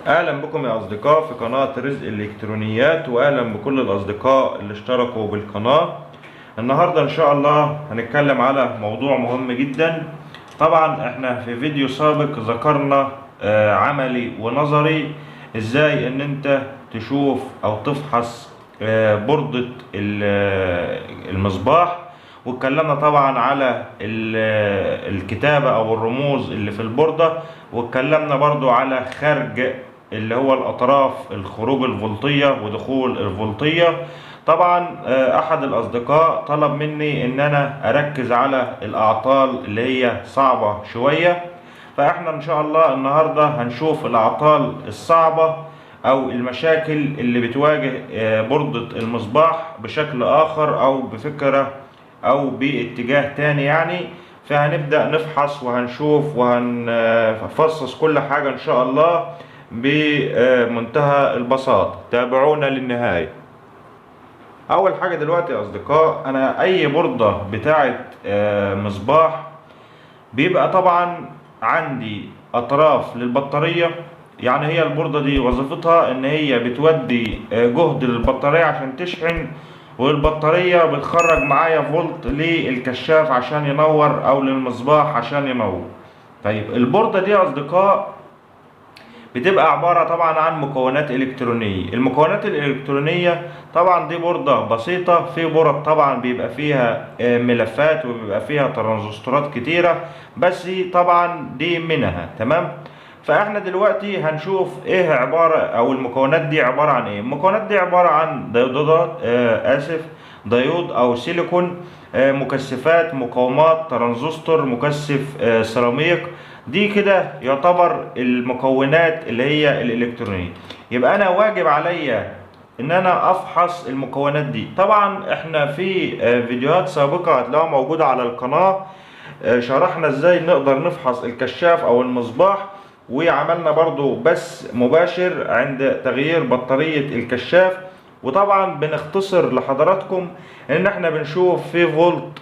اهلا بكم يا اصدقاء في قناة رزق الالكترونيات، واهلا بكل الاصدقاء اللي اشتركوا بالقناة. النهاردة ان شاء الله هنتكلم على موضوع مهم جدا. طبعا احنا في فيديو سابق ذكرنا عملي ونظري ازاي ان انت تشوف او تفحص بوردة المصباح، واتكلمنا طبعا على الكتابة او الرموز اللي في البوردة، واتكلمنا برضو على خرج اللي هو الاطراف، الخروج الفولتية ودخول الفولتية. طبعا احد الاصدقاء طلب مني ان انا اركز على الاعطال اللي هي صعبة شوية، فاحنا ان شاء الله النهاردة هنشوف الاعطال الصعبة او المشاكل اللي بتواجه بوردة المصباح بشكل اخر او بفكرة او باتجاه تاني يعني. فهنبدأ نفحص وهنشوف وهنفصص كل حاجة ان شاء الله بمنتهى البساطة. تابعونا للنهاية. اول حاجة دلوقتي يا اصدقاء، انا اي بوردة بتاعت مصباح بيبقى طبعا عندي اطراف للبطارية. يعني هي البوردة دي وظيفتها ان هي بتودي جهد للبطارية عشان تشحن، والبطارية بتخرج معايا فولت للكشاف عشان ينور او للمصباح عشان ينور. طيب البوردة دي يا اصدقاء بتبقى عبارة طبعا عن مكونات إلكترونية. المكونات الإلكترونية طبعا دي بوردة بسيطة، في بورد طبعا بيبقى فيها ملفات وبيبقى فيها ترانزستورات كتيرة، بس طبعا دي منها. تمام. فاحنا دلوقتي هنشوف ايه عبارة او المكونات دي عبارة عن ايه. المكونات دي عبارة عن ديودات ديود او سيليكون، مكثفات، مقاومات، ترانزستور، مكثف سيراميك. دي كده يعتبر المكونات اللي هي الالكترونية. يبقى انا واجب عليا ان انا افحص المكونات دي. طبعا احنا في فيديوهات سابقة هتلاقوها موجودة على القناة، شرحنا ازاي نقدر نفحص الكشاف او المصباح، وعملنا برضو بث مباشر عند تغيير بطارية الكشاف. وطبعا بنختصر لحضراتكم ان احنا بنشوف في فولت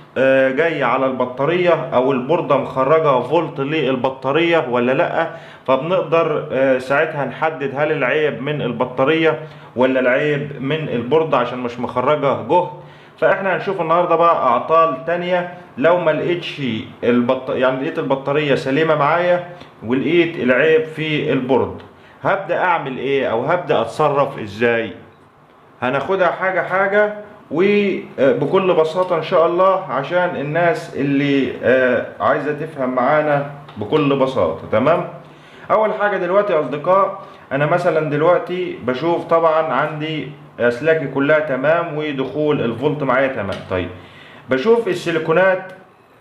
جاي على البطارية او البوردة مخرجة فولت للبطارية ولا لا، فبنقدر ساعتها نحدد هل العيب من البطارية ولا العيب من البوردة عشان مش مخرجة جهد. فاحنا هنشوف النهارده بقى اعطال تانية. لو ما لقيتش يعني لقيت البطارية سليمة معايا ولقيت العيب في البورد، هبدأ اعمل ايه او هبدأ اتصرف ازاي؟ هناخدها حاجة حاجة وبكل بساطة ان شاء الله عشان الناس اللي عايزة تفهم معانا بكل بساطة. تمام. اول حاجة دلوقتي يا اصدقاء، انا مثلا دلوقتي بشوف طبعا عندي اسلاكي كلها تمام ودخول الفولت معايا تمام. طيب بشوف السيليكونات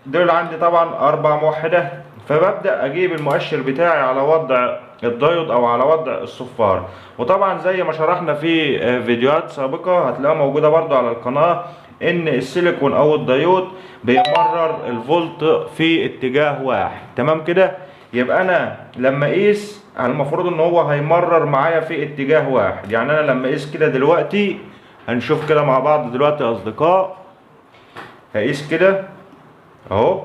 دول عندي طبعا 4 موحدات، فببدأ اجيب المؤشر بتاعي على وضع الدايود او على وضع الصفار. وطبعا زي ما شرحنا في فيديوهات سابقة هتلاقوها موجودة برضو على القناة، ان السيليكون او الدايود بيمرر الفولت في اتجاه واحد. تمام كده. يبقى انا لما اقيس المفروض ان هو هيمرر معايا في اتجاه واحد. يعني انا لما اقيس كده دلوقتي، هنشوف كده مع بعض دلوقتي يا اصدقاء، هقيس كده اهو،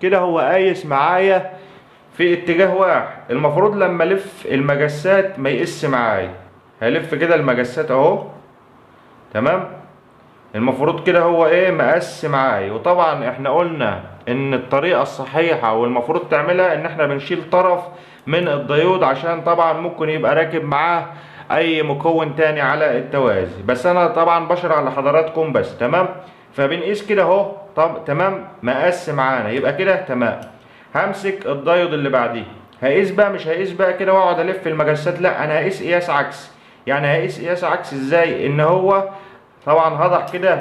كده هو قايس معايا في اتجاه واحد. المفروض لما الف المجسات ما يقيس معايا، هلف كده المجسات اهو. تمام. المفروض كده هو ايه مقاس معايا. وطبعا احنا قلنا ان الطريقة الصحيحة والمفروض تعملها ان احنا بنشيل طرف من الديود، عشان طبعا ممكن يبقى راكب معاه اي مكون تاني على التوازي، بس انا طبعا بشرح لحضراتكم بس. تمام. فبنقيس كده اهو. طب تمام مقاس معانا، يبقى كده تمام. همسك الدايود اللي بعديه، هقيس بقى، مش هقيس بقى كده واقعد الف المجسات، لا انا هقيس قياس عكسي. يعني هقيس قياس عكسي ازاي؟ ان هو طبعا هضع كده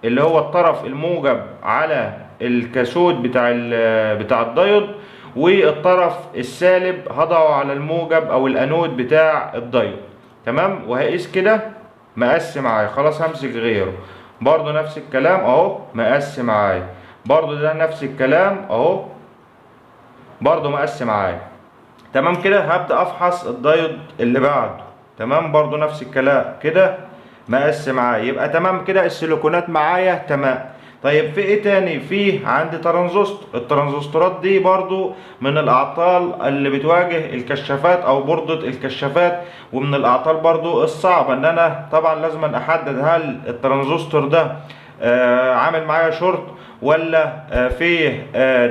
اللي هو الطرف الموجب على الكاثود بتاع الدايود، والطرف السالب هضعه على الموجب او الانود بتاع الدايود. تمام. وهقيس كده مقاس معايا. خلاص همسك غيره برضو نفس الكلام اهو مقاس معايا. برضو ده نفس الكلام اهو برضو مقاس معايا. تمام كده. هبدأ افحص الدايود اللي بعده. تمام. برضو نفس الكلام كده مقاس معايا. يبقى تمام كده السيليكونات معايا تمام. طيب في ايه تاني؟ فيه عندي ترانزستور. الترانزستورات دي برضو من الاعطال اللي بتواجه الكشافات او بوردة الكشافات، ومن الاعطال برضو الصعبة ان انا طبعا لازم احدد هل الترانزستور ده عامل معايا شورت، ولا فيه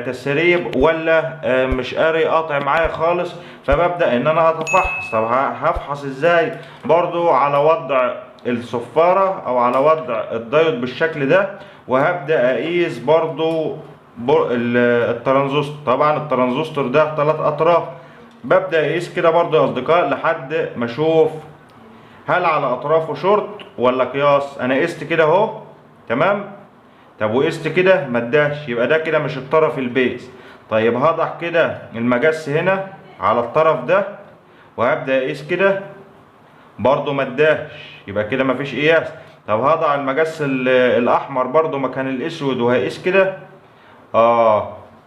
تسريب، ولا مش قاري قاطع معايا خالص. فببدأ ان انا اتفحص. طب هفحص ازاي؟ برضو على وضع الصفارة او على وضع الدايود بالشكل ده، وهبدأ اقيس برضو الترانزستور. طبعا الترانزستور ده 3 اطراف. ببدأ اقيس كده برضو يا اصدقاء لحد ما اشوف هل على اطرافه شورت ولا قياس. انا قست كده اهو، تمام. طب وقست كده ما اداش، يبقى ده كده مش الطرف البيز. طيب هضع كده المجس هنا على الطرف ده، وهبدأ اقيس كده برضو ما اداش، يبقى كده مفيش قياس. طب هضع المجس الاحمر برضو مكان الاسود وهقيس كده،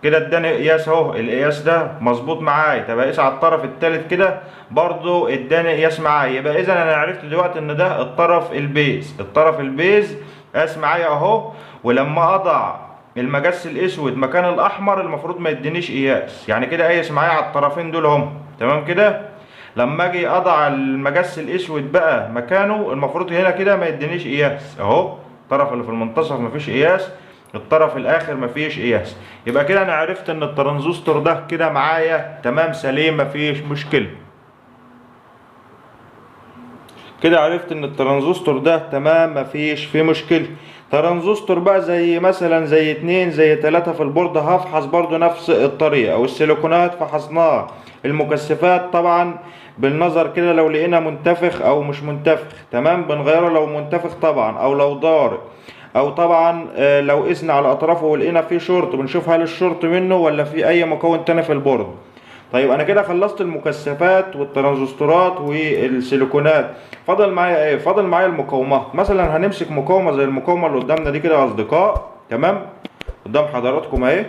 كده اداني قياس اهو، القياس ده مظبوط معايا. طب اقيس على الطرف التالت كده برضو اداني قياس معايا. يبقى اذا انا عرفت دلوقتي ان ده الطرف البيز. الطرف البيز قاس معايا اهو. ولما اضع المجس الاسود مكان الاحمر المفروض ما يدينيش قياس، يعني كده قايس معايا على الطرفين دول هم، تمام كده. لما اجي اضع المجس الاسود بقى مكانه المفروض هنا كده ما يدينيش قياس اهو. الطرف اللي في المنتصف مفيش قياس، الطرف الاخر مفيش قياس. يبقى كده انا عرفت ان الترانزستور ده كده معايا تمام سليم مفيش مشكلة. كده عرفت ان الترانزستور ده تمام مفيش فيه مشكلة. ترانزستور بقى زي مثلا زي 2 زي 3 في البوردة هفحص برضو نفس الطريقة. او السيليكونات فحصناها. المكثفات طبعا بالنظر كده لو لقينا منتفخ او مش منتفخ تمام بنغيره، لو منتفخ طبعا او لو ضارب، او طبعا لو قسنا على اطرافه ولقينا فيه شورت بنشوف هل الشورت منه ولا في اي مكون تاني في البورد. طيب انا كده خلصت المكثفات والترانزستورات والسيليكونات. فاضل معايا ايه؟ فاضل معايا المقاومات. مثلا هنمسك مقاومه زي المقاومه اللي قدامنا دي كده يا اصدقاء، تمام، قدام حضراتكم اهي،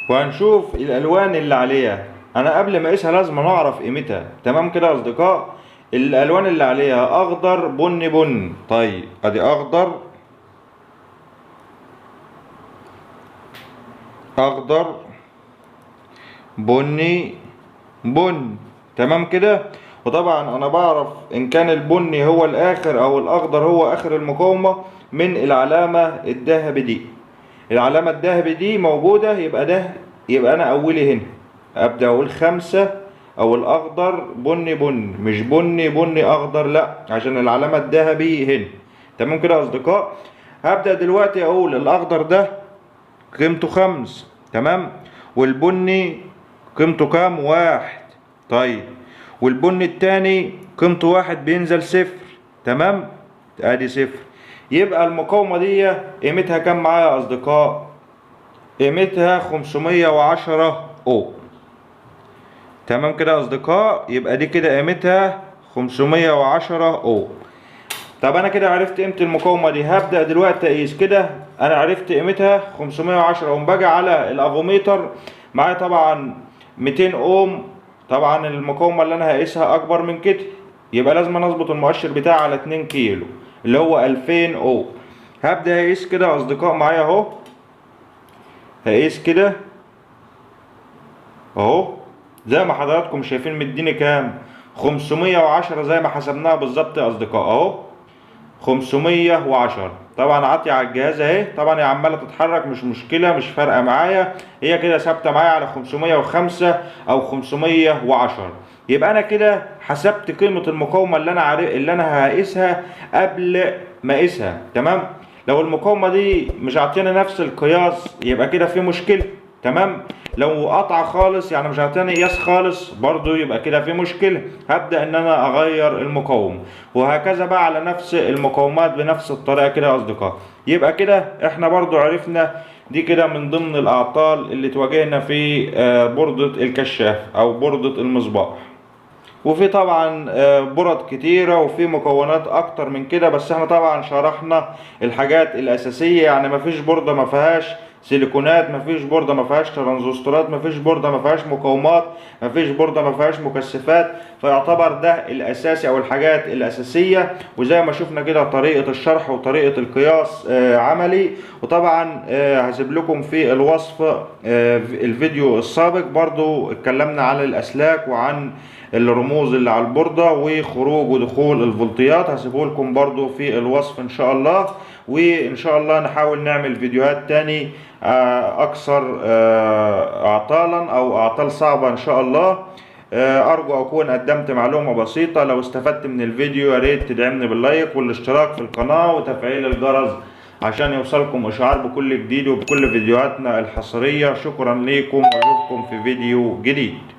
وهنشوف الالوان اللي عليها. انا قبل ما اقيسها لازم اعرف قيمتها، تمام كده يا اصدقاء. الالوان اللي عليها اخضر بني بني. طيب ادي اخضر، اخضر بني بني، تمام كده. وطبعا انا بعرف ان كان البني هو الاخر او الاخضر هو اخر المقاومة من العلامة الذهبي دي. العلامة الذهبي دي موجودة، يبقى ده يبقى انا اولي هنا ابدأ اقول 5 او الاخضر بني بني، مش بني بني اخضر، لا، عشان العلامة الذهبي هنا، تمام كده يا اصدقاء. هبدأ دلوقتي اقول الاخضر ده قيمته 5، تمام، والبني قيمته كام؟ 1. طيب والبني التاني قيمته 1 بينزل 0، تمام، ادي 0. يبقى المقاومة دي قيمتها كام معايا يا اصدقاء؟ قيمتها 510 اوم، تمام كده يا اصدقاء. يبقى دي كده قيمتها 510 اوم. طب انا كده عرفت قيمة المقاومة دي. هبدأ دلوقتي اقيس كده. انا عرفت قيمتها 510 اوم. باجي على الافوميتر معايا طبعا 200 اوم. طبعا المقاومة اللي انا هقيسها اكبر من كده، يبقى لازم اظبط المؤشر بتاعي على 2 كيلو اللي هو 2000 اوم. هبدأ اقيس كده يا اصدقاء معايا اهو. هقيس كده اهو زي ما حضراتكم شايفين مديني كام؟ 510 زي ما حسبناها بالظبط يا اصدقاء اهو، 510. طبعا عطي على الجهاز اهي، طبعا هي عماله تتحرك مش مشكله، مش فارقه معايا، هي كده ثابته معايا على 505 او 510. يبقى انا كده حسبت قيمه المقاومه اللي انا هقيسها قبل ما اقيسها، تمام. لو المقاومه دي مش عاطياني نفس القياس يبقى كده في مشكله، تمام. لو قطع خالص يعني مش عاطياني قياس خالص برضو يبقى كده في مشكله. هبدا ان انا اغير المقاومه، وهكذا بقى على نفس المقاومات بنفس الطريقه كده يا اصدقاء. يبقى كده احنا برضو عرفنا دي كده من ضمن الاعطال اللي تواجهنا في بوردة الكشاف او بوردة المصباح. وفي طبعا برد كتيرة وفي مكونات اكتر من كده، بس احنا طبعا شرحنا الحاجات الاساسية. يعني مفيش بوردة ما فيهاش سيليكونات، مفيش بوردة ما فيهاش ترانزستورات، مفيش بوردة ما فيهاش مقاومات، مفيش بوردة ما فيهاش مكثفات. فيعتبر ده الاساسي او الحاجات الاساسيه. وزي ما شفنا كده طريقه الشرح وطريقه القياس عملي. وطبعا هسيب لكم في الوصف الفيديو السابق برضو اتكلمنا عن الاسلاك وعن الرموز اللي على البوردة وخروج ودخول الفولتيات، هسيبه لكم برضو في الوصف ان شاء الله. وان شاء الله نحاول نعمل فيديوهات تاني اكثر اعطالا او اعطال صعبة ان شاء الله. ارجو اكون قدمت معلومة بسيطة. لو استفدت من الفيديو يا ريت تدعمني باللايك والاشتراك في القناة وتفعيل الجرس عشان يوصلكم اشعار بكل جديد وبكل فيديوهاتنا الحصرية. شكرا لكم واشوفكم في فيديو جديد.